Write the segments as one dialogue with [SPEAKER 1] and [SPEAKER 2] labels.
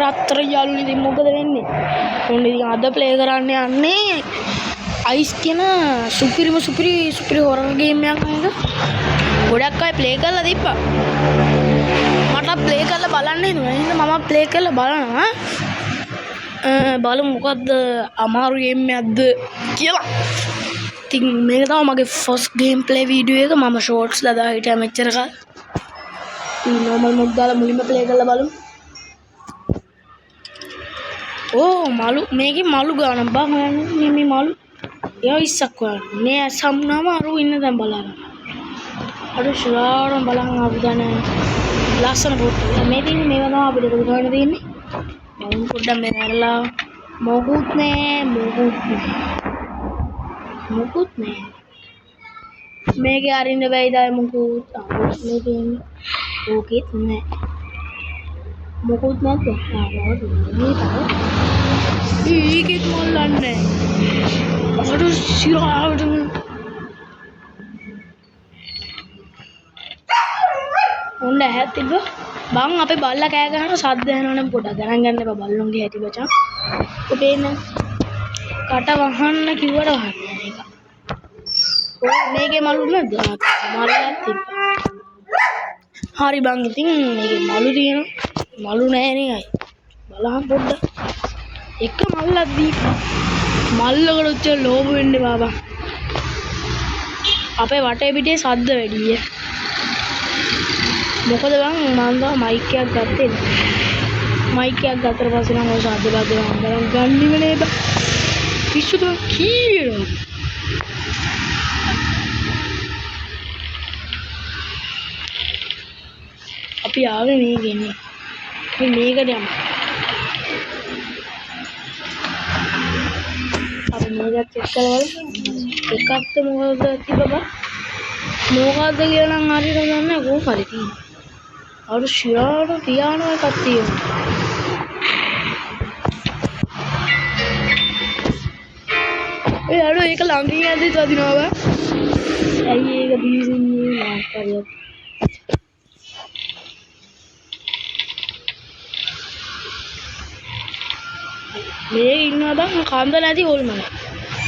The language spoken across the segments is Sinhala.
[SPEAKER 1] රත්තර යාළුවනේ ඉතින් මොකද වෙන්නේ? මොන්නේ ඉතින් අද ප්ලේ කරන්න යන්නේ අයිස් කියන සුපිරි හොරර් ගේම් එකක් නේද? ගොඩක් අය ප්ලේ කරලා තිබ්බා. මට ප්ලේ කරලා බලන්න හිතුණා. එහෙනම් මම ප්ලේ කරලා බලනවා. බලමු මොකද්ද අමාරු ගේම් එකක්ද කියලා. ඉතින් මේක තමයි මගේ ෆස්ට් ගේම් ප්ලේ වීඩියෝ එක. මම ෂෝට්ස් දාලා හිටියා මෙච්චර කාලෙ. normal mode දාලා මුලින්ම ප්ලේ කරලා බලමු. ඕ මලු මේකේ මලු ගන්න බා මම මේ මලු යයිසක් වань නේ සම්නම අරු ඉන්න දැන් බලන්න. අර ශුලාරම් බලන් ආපු දන ලස්සන පොට්ටු. මේ තියෙන්නේ මේව තමයි අපිට ගන්න තියෙන්නේ. මම පොඩ්ඩක් මේ ඇරලා මොකුත් නෑ. මේකේ අරින්න බැයිද මොකුත් මේ තියෙන්නේ. ඕකෙත් නෑ. මොකුත් නැද්ද? ඒකෙත් මොල්ලන්නේ. අර සිරාවට උන්න ඇහත් තිබ්බ බං අපේ බල්ලා කෑ ගහන සද්ද එනවනම් පොඩක් ගණන් ගන්න එපා බල්ලුන්ගේ හැටි බචා. ඔතේ ඉන්න කට වහන්න කිව්වට වහන්නේ ඒක. ඔය මේකේ මලු නැද්ද? මලක් තිබ්බා. හරි බං ඉතින් මේකේ මලු තියෙනවා. මලු නැහැ නේ අය. බලහන් පොඩ්ඩක්. එක මල්ලක් දීපන්. මල්ලකට උච්චර ලෝභ වෙන්න බා. අපේ වටේ පිටේ සද්ද වැඩි. මොකද බං මම දා මයික් එකක් ගත්තේ නෑ. මයික් එකක් ගත්තට පස්සේ නම් ඔය සද්ද බද්ද මම ගන්නෙම නේ බං. පිස්සුද කීයද? අපි ආවේ මේ ගෙන්නේ. මේකට යමු. අපි මේක චෙක් කරලා එකක්ද මොකද තිබ්බා? මොකද්ද කියලා නම් හරියට දන්නේ නැහැ කොහොම හරි තියෙන්නේ. අර ශිරාට තියානවා එකක් තියෙනවා. ඒ අර ඒක ළඟින් ඇද්දි තදිනවා බා. ඇයි ඒක බීසින්නේ මාස්ටරියක්. මේ ඉන්නවා බං කන්ද නැති හොල්මන.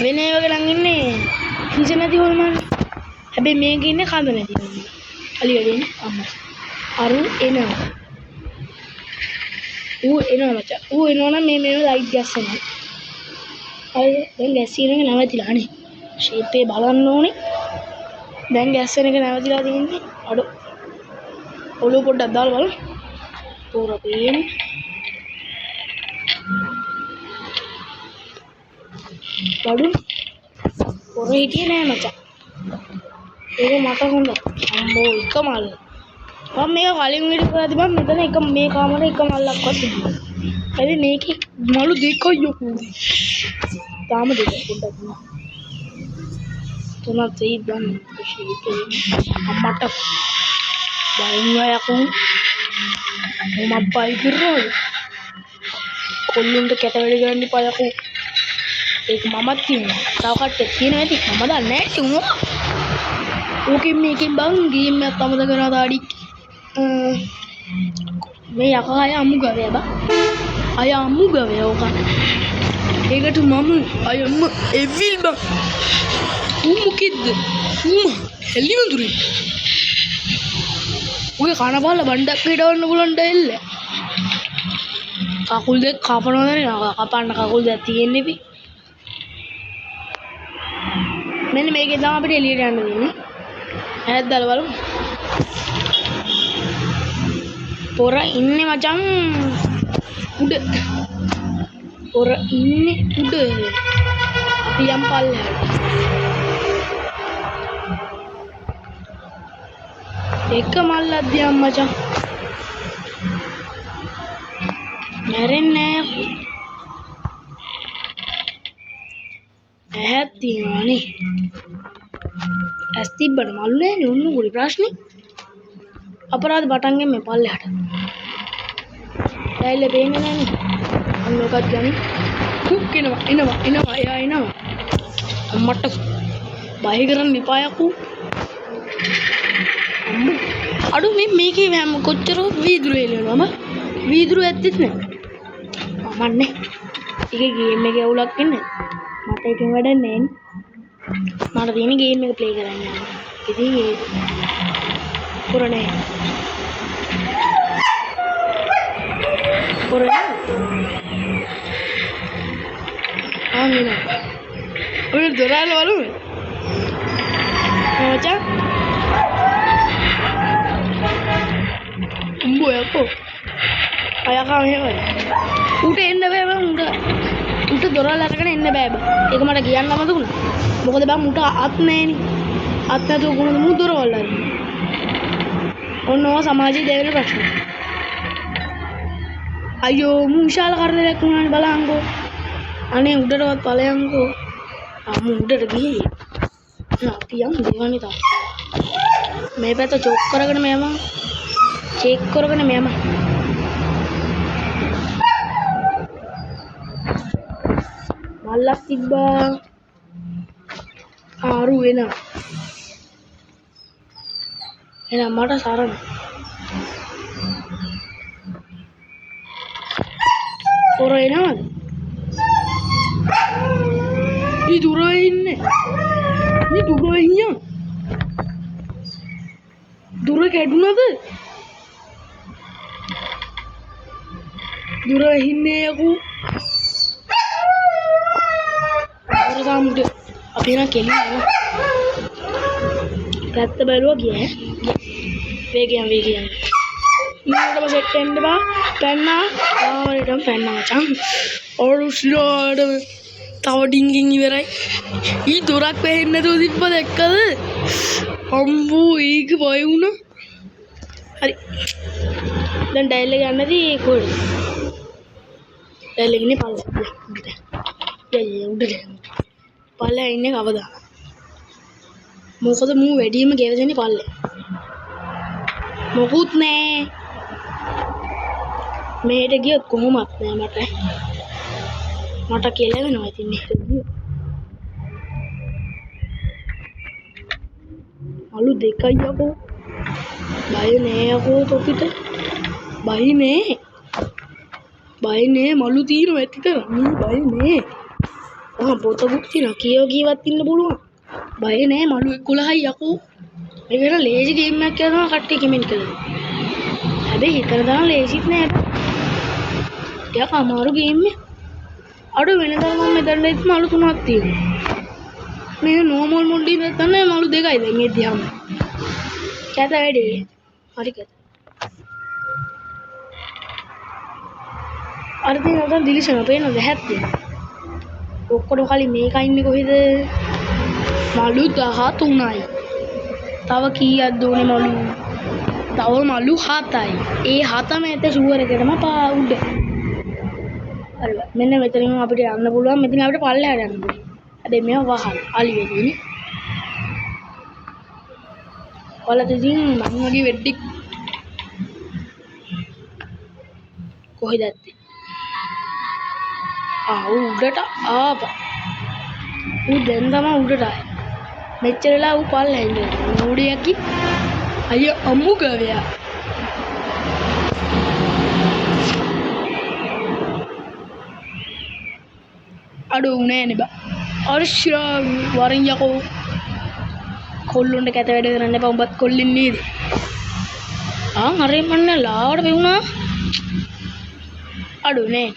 [SPEAKER 1] වෙන ඒවක නම් ඉන්නේ කිස නැති හොල්මන. හැබැයි මේක ඉන්නේ කන්ද නැති හොල්මන. අලිය වෙන්නේ අම්මා. අරු එනවා. ඌ එනවා මචං. ඌ එනවනම් මේ ලයිට් ගැස්සෙනවා. අය දැන් ගැස්සීන එක නැවතිලා අනේ. ෂේප් එක බලන්න ඕනේ. දැන් ගැස්සෙන එක නැවතිලා තියෙන්නේ. අඩෝ. ඔළුව පොඩ්ඩක් දාලා බලන්න. පොර පේන්නේ. බඩු පොර හිටියේ නෑ මචං. ඒක මට හොඳයි. අම්මෝ එක මල්ල. මම මේක කලින් වීඩියෝ කරලා තිබ්බා මෙතන එක මේ කාමරේ එක මල්ලක්වත් තිබුණා. හැබැයි මේකේ මලු දෙකයි යකෝ. තාම දෙක පොඩ්ඩක් දුන්නා. තුනක් තේ බන් ෂේපේ අම්මට බයින්වා යකෝ. මම බයි කරනවා. කොල්ලුන්ට කැට වැඩි ගන්න ඉපා යකෝ. ඒක මමත් කියනවා. තව කට්ටියක් කියනවා ඇති. මම දන්නේ නැහැ තුමෝ. ඕකෙන් මේකෙන් බං ගේම් එකක් අමතක කරනවා තාඩි. මේ යකා අය අමු ගවය බා. අය අමු ගවය ඕක. ඒකට මම අයම එවිල් බං. ඌ මොකෙද්ද? ඌ එළි වඳුරේ. ඔය කන බල්ල බණ්ඩක් හිටවන්න පුළුවන් ඩෙල්ල. කකුල් දෙක කපනවද නේ? කපන්න කකුල් දෙක තියෙන්නේ බි. මෙන්න මේකේ තමයි අපිට එළියට යන්න දෙන්නේ. ඈත් දාලා බලමු. පොර ඉන්නේ මචං උඩ. පොර ඉන්නේ උඩ. අපි යම් පල්ලෙහාට. එක මල්ලක් දියම් මචං. මැරෙන්නේ නැහැ. ඇහත් තියනවානේ. ඇස් තිබ්බට මල්ලු නෑනේ උන්නු ගුලි ප්‍රශ්නේ. අපරාධ පටන් ගන්නේ මේ පල්ලෙහාට. ඇයිල පේන්නේ නෑනේ. අන්න ඔකත් ගනි. කුක් එනවා. එයා එනවා. අම්මට බය කරන්න එපා යකෝ. අම්මෝ. අඩු මේකේ කොච්චර වීදුරු එලනවා බා. වීදුරු ඇත්තෙත් නෑ. කමන්නේ. ඒකේ ගේම් එකේ අවුලක් ඉන්නේ. මට එකෙන් වැඩන්නේ නෑ. මට තියෙන ගේම් එක ප්ලේ කරන්න යන්න. ඉතින් ඒ පුරනේ. පුරනේ. ආන්නේ. ඔය දොරාල වලුනේ. මචං. උඹ යකෝ. අයකා මෙහෙම. උට එන්න බෑ මම උට දොරවල් අරගෙන එන්න බෑ බා. ඒක මට කියන්න අමතකුණා. මොකද බං උට අත් නෑනේ. අත් නැතුව කොහොමද මු දොරවල් අරන්නේ? ඔන්න ඔය සමාජයේ දෙවෙනි ප්‍රශ්න. අයියෝ මු විශාල කරදරයක් වුණානේ බලංගෝ. අනේ උඩටවත් ඵලයන්කෝ. මු උඩට ගියේ. අපි යමු දෙවනි තා. මේ පැත්ත චොක් කරගෙන මෙයම චෙක් කරගෙන මෙයම මල්ලක් තිබ්බා ආරු වෙනවා එහෙනම් මට සරණ පොර එනවද ඊ දුරේ ඉන්නේ ඊ දුරේ ඉන්නේ දුර කැඩුනද දුර හින්නේ යකෝ අරගාමුද අපි නම් කෙලිනවා පැත්ත බැලුවා ගියා වේගයෙන් ඊළඟටම සෙට් වෙන්න බා පැන්නා ආවරටම පැන්නා මචං ඔරුස්ලාඩ තව ඩින්ගින් ඉවරයි ඊ දොරක් වැහෙන්නේ නැතුව තිබ්බ දැක්කද අම්බෝ ඒක බය වුණා හරි දැන් ඩයල් එක යන්නදී කොහෙද ඩයල් එක ඉන්නේ පල්ලෙ උඩට උඩට පල්ලෙ ඉන්නේ කවදා මොකද මූ වැඩිම ගෙවදෙන්නේ පල්ලෙ මොකුත් නෑ මේට ගියොත් කොහොමත් නෑ මට කෙලවෙනවා ඉතින් මේක ගියොත් අලු දෙකයි යකෝ බය නෑ යකෝ තොපිට බය නෑ මලු తీරව ඇතිතර මේ බය නෑ පොතකුත් තියෙනවා කියවගීවත් ඉන්න පුළුවන් බය නෑ මලු 11යි යකෝ මේකට ලේසි ගේම් එකක් කියලා තමයි කට්ටිය කමෙන්ට් කරලා හැබැයි හිතන තරම් ලේසිත් නෑ ටිකක් අමාරු ගේම් එක අඩු වෙනදා මම මෙතන ඉත් මලු 3ක් තියෙනවා මේ නෝමල් මොඩ්ඩි නැත්නම් මලු 2යි දැන් මේ දිහාම කැත වැඩේ හරි කැත අර දින උදන් දිලිසන පේනවද හැත්තේ ඔක්කොම කලින් මේක ඉන්නේ කොහෙද මලු 13යි තව කීයක්ද ඕනේ මලු තව මලු 7යි ඒ 7ම ඇත ෂුවර් එකටම පා උඩ හරි මෙන්න මෙතනින් අපිට යන්න පුළුවන් මෙතන අපිට පල්ලෙහාට යන්න පුළුවන් හැබැයි මේව වහල් අලි වෙන්නේ ඔයාලට ඉතින් මම වගේ වෙඩ්ඩික් කොහෙද ඇත්තේ උඩට ආවා ඌ දැන් තමයි උඩට ආවේ මෙච්චරලා ඌ පල්ලෙහා ඉඳලා උඩියකි අයිය අම්මු ගවයා අඩු නෑනේ බා අර්ෂා වරින් යකෝ කොල්ලොන්ට කැත වැඩ කරන්න එපා උඹත් කොල්ලින් නේද හරි මන්නේ ලාවට වෙුණා අඩු නේ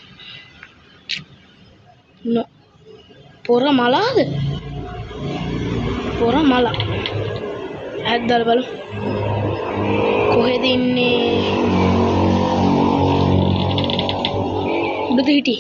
[SPEAKER 1] නෝ පොර මලාද පොර මල ඇද්දලා බලමු කොහෙද ඉන්නේ උඩට හිටි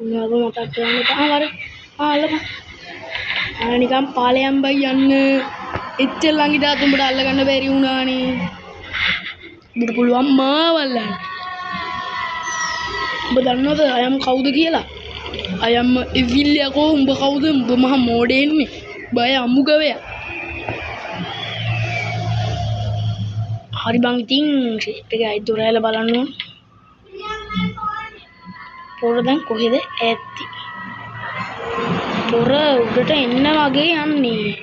[SPEAKER 1] නෑ මතක් කරන්න එපා නිකන් පාලයන් බයි යන්න එච්චර ළඟ ඉඳලා උඹට අල්ල ගන්න බැරි වුණානේ උඹට පුළුවන් මාවල්ලන්න උඹ දන්නවද අයම් කවුද කියලා අයම් ඉවිල් යකෝ උඹ කවුද උඹ මහා මෝඩෙන්නේ බය අම්මු ගවයා හරි බං ඉතින් ෂේප් එක අයි දොරයලා බලන්න ඕන පොර දැන් කොහෙද ඇත්ති? පොර උඩට එන්න වගේ යන්නේ.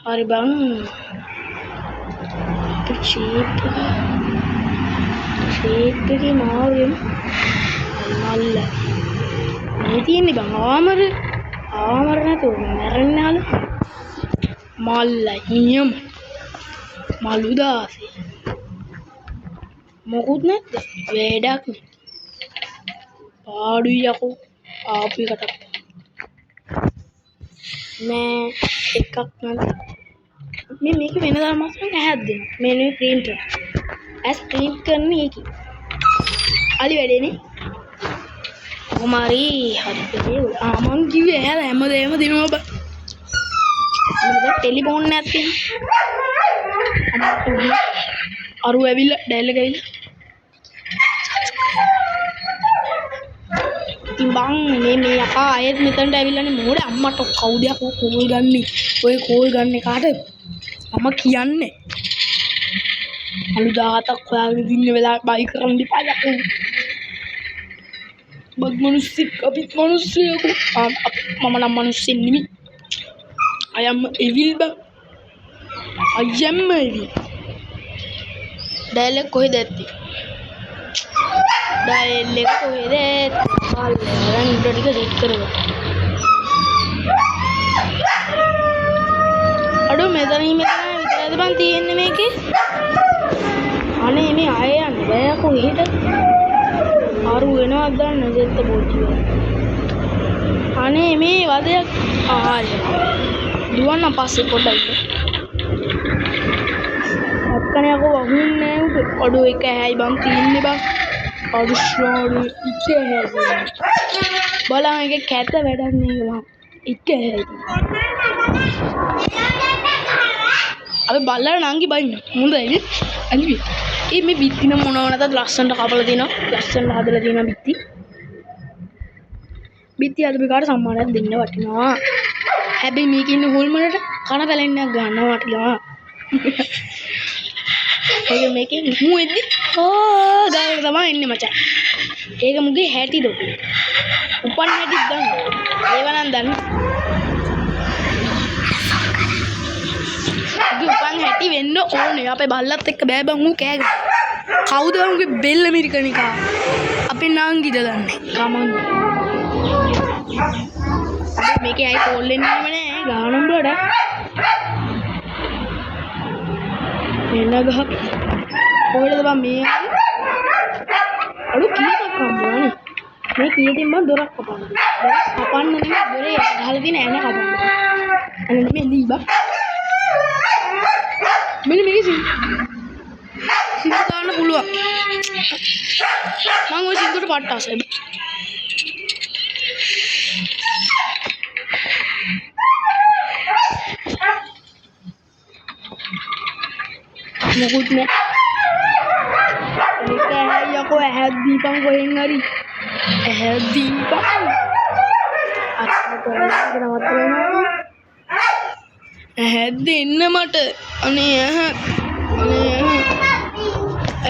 [SPEAKER 1] හරි බං. ෂේප් එකේ මාවෙම මල්ල. මේ තියෙන්නේ බං ආමර නැතුව මැරෙන්නාලු. මල්ල නියම මලු දාසේ. මොකුත් නැද්ද? වැඩක් නේ. පාඩුයි යකෝ ආපු එකට. නෑ එකක් නැද්ද? මේක වෙනදාම මම ඇහක් දෙනවා. මේ ප්‍රින්ටර්. ඇස් ප්‍රින්ට් කරන එක. අලි වැඩේනේ. කොමාරි හරි දෙේ. මං කිව්වේ ඇහලා හැමදේම දෙනවා බං. මම ටෙලිෆෝන් නැත්තේ. අරු ඇවිල්ලා ඩයල් එක ඇවිල්ලා. ඉතින් බං මේ යකා ආයෙත් මෙතනට ඇවිල්ලානේ මොකද අම්මට කවුද යකෝ කෝල් ගන්නේ. ඔය කෝල් ගන්නේ කාටද? මම කියන්නේ. අලු 17ක් හොයාගෙන ඉන්න වෙලාවට බයි කරන් ඉපා යකෝ. බග් මිනිස්සෙක් අපිත් මිනිස්සෙකෝ. මම නම් මිනිස්සෙක් නෙමෙයි. I am evil bang. I am evil. Dial එක කොහෙද ඇත්තේ? ඩයල් එක කොහෙද ඇත්තේ? මල්ලෙන් උඩ ටික සෙට් කරගන්න. අඩෝ මෙතන විතරද බං තියෙන්නේ මේකේ? අනේ මේ ආයෙ යන්නේ බෑ යකෝ එහෙට. අරු වෙනවද දන්නේ සෙත්ත පොච්චි වල. අනේ මේ වදයක් ආහාරය. දුවන්න පස්සේ පොඩ්ඩක්. අක්කනේ යකෝ වහුන්නේ නෑ උඩ. අඩෝ එක ඇයි බං තින්නේ බං. අරුෂ්වාඩු ඉච්ච ඇයි. බලන්න එක කැත වැඩක් නේ බං. ඉච්ච ඇයි. අපි බල්ලා නංගි බයින්න. හොඳයි. අනිවි. මේ බිත්ති නම් මොනව නැතත් ලස්සනට කපලා තිනවා. ලස්සනට හදලා තිනවා බිත්ති. බිත්ති අද බිකාට සම්මානයක් දෙන්න වටිනවා. හැබැයි මේකේ ඉන්න හොල්මනට කන පැලෙන්නක් ගන්නවා වටිනවා. ඒක මේකේ මු එද්දි ගාලා තමයි එන්නේ මචං. ඒක මුගේ හැටි දො. උපන් හැටිත් ගන්න. ඒව නම් දන්න. උපන් හැටි වෙන්න ඕනේ. අපේ බල්ලත් එක්ක බෑ බං ඌ කෑ ගන්න. කවුද උන්ගේ බෙල්ල මිරිකනිකා? අපේ නාංගිද දන්නේ. කමන්න. මේකේ අය කෝල් එන්නේම නෑ ගානම් බඩ. එන්න ගහ. කොහෙද බං මේ? අලු කීයක් කම්බුණානේ. මේ කීයකින් මම දොරක් කපන්න. දොරක් කපන්න නෙමෙයි දොරේ ගහලා තියෙන ඇන කපන්න. අනේ නෙමෙයි දීබා. මෙන්න මේක සින්දු දාන්න පුළුවන්. මම ওই සින්දුට පට්ටාසයි. මොකුත් නෑ. ඒක යකෝ ඇහක් දීපන් කොහෙන් හරි. ඇහක් දීපන්. ඇහක් දෙන්න මට. අනේ ඇහක්.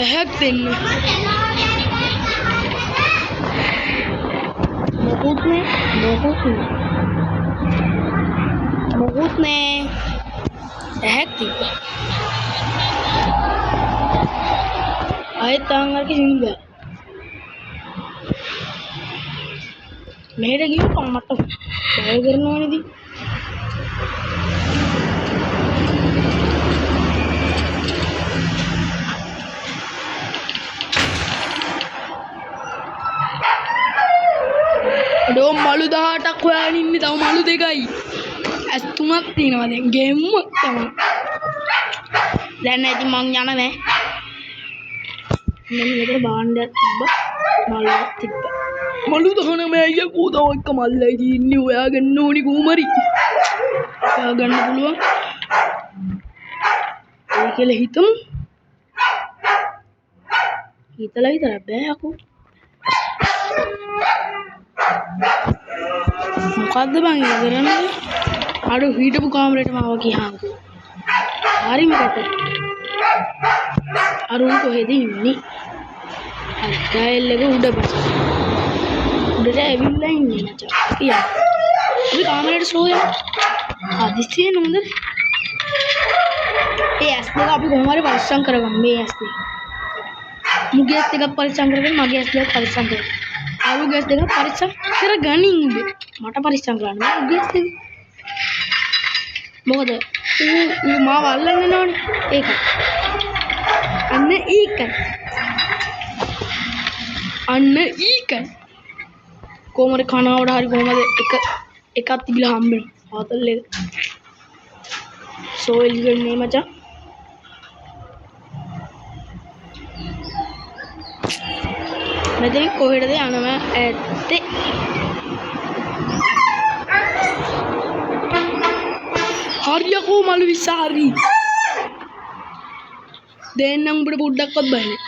[SPEAKER 1] ඇහක් දෙන්න. මොකුත් නෑ. ඇහක් දීපන්. आये तांगर की जिंदगी मेरे गिफ्ट टमाटो क्या करना है दी दो मालू दाटा खोया नहीं था मालू देगा ही ऐसा तुम तीन वाले गेम मत रहने दी मांग जाना है मैंने मेरे बांध मालू तिप्पा मालू तो खाने में आया कूदा वो कमाल है जी न्यू है गन्नू नी घूमरी क्या गन्नू बोलवा एक ले हितम हितला ही तरह बे aku मुकाद्दे bang ya करना आडो हीट bu कामरेट मावा की हाँ को हारी में कहते अरुण को है दी नहीं ටයිල් එක උඩ බස්. උඩට ඇවිල්ලා ඉන්නේ මචං. යා. අපි කාමරේට ස්ලෝ යනවා. හදිස්සියෙන් හොඳද? ඒ ඇස් දෙක අපි කොහොම හරි පරිස්සම් කරගමු මේ ඇස් දෙක. මුගේ ඇස් දෙක පරිස්සම් කරගෙන මගේ ඇස් දෙක පරිස්සම් කරගන්න. ආලුගේ ඇස් දෙක පරිස්සම් කරගනින් උඹ. මට පරිස්සම් කරන්න බෑ උගේ ඇස් දෙක. මොකද ඌ මාව අල්ලන්න නෝනේ. ඒක. අන්න ඒක. අන්න ඒක. කොහමද කනාවට හරි කොහමද එකක් තිබිලා හම්බෙනවා. ආතල් එක. සෝයිල් ගන්නේ මචං. මෙතෙන් කොහෙටද යනවා ඇත්තේ? හරියකෝ මලු විසාරි. දෙන්නම් උඹට පොඩ්ඩක්වත් බයනේ.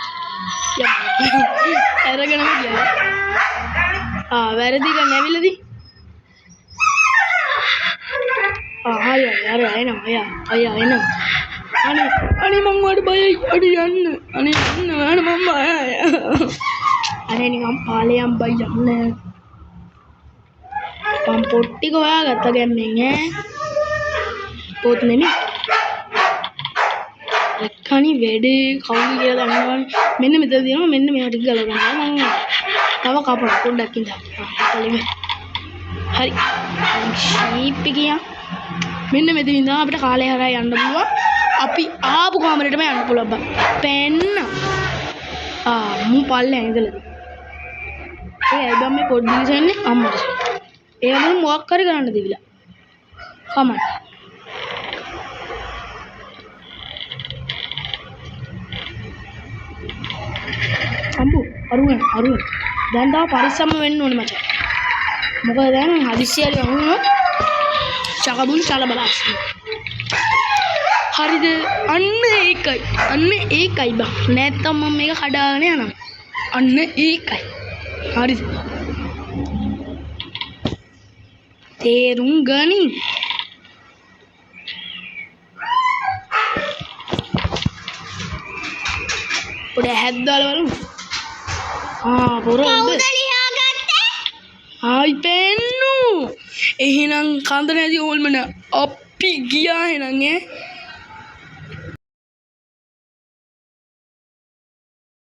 [SPEAKER 1] අරගෙනම ගියා. වැරදි ගන්න ඇවිල්ලාදී. හරි එනවා. එනවා. අනේ මං වඩ බයයි. අඩ යන්න. අනේ යන්න මම බයයි. අනේ නිකන් පාලයන් බයි යන්න. මං පොට්ටි කොහාගත්ත ගැම්මෙන් ඈ. පොත් නෙමෙයි. එක්කණි වැඩේ කවුද කියලා දන්නවනේ. මෙන්න මෙතන තියෙනවා. මෙන්න මේවා ටික ගලව ගන්නවා. මං තව කපන පොඩ්ඩක් ඉඳලා. හරි. ෂීප් එකියා. මෙන්න මෙතන ඉඳන් අපිට කාලය හරහා යන්න පුළුවන්. අපි ආපු කාමරේටම යන්න පුළුවන් බං. පෙන්න. මු පල්ලෙන් ඉඳලා. ඒ ඇල්බම් මේ පොඩ් දිලිසෙන්නේ අම්මට. ඒ වගේම මොකක් හරි කරන්න දෙවිලා. කමන්න. අම්බු අරුණ. දැන් තා පරිස්සම්ම වෙන්න ඕනේ මචං. මොකද දැන් හදිස්සියට යමුනොත් චකබුන් චලබලස්. හරිද? අන්න ඒකයි බං. නැත්තම් මම මේක කඩාගෙන යනවා. අන්න ඒකයි. හරිද? තේරුම් ගනි. පොඩ හැද්දාලා බලමු. පොරොන්ද. ආයි පෙන්නු. එහෙනම් කන්ද නැති ඕල්මන අපි ගියා එහෙනම් ඈ.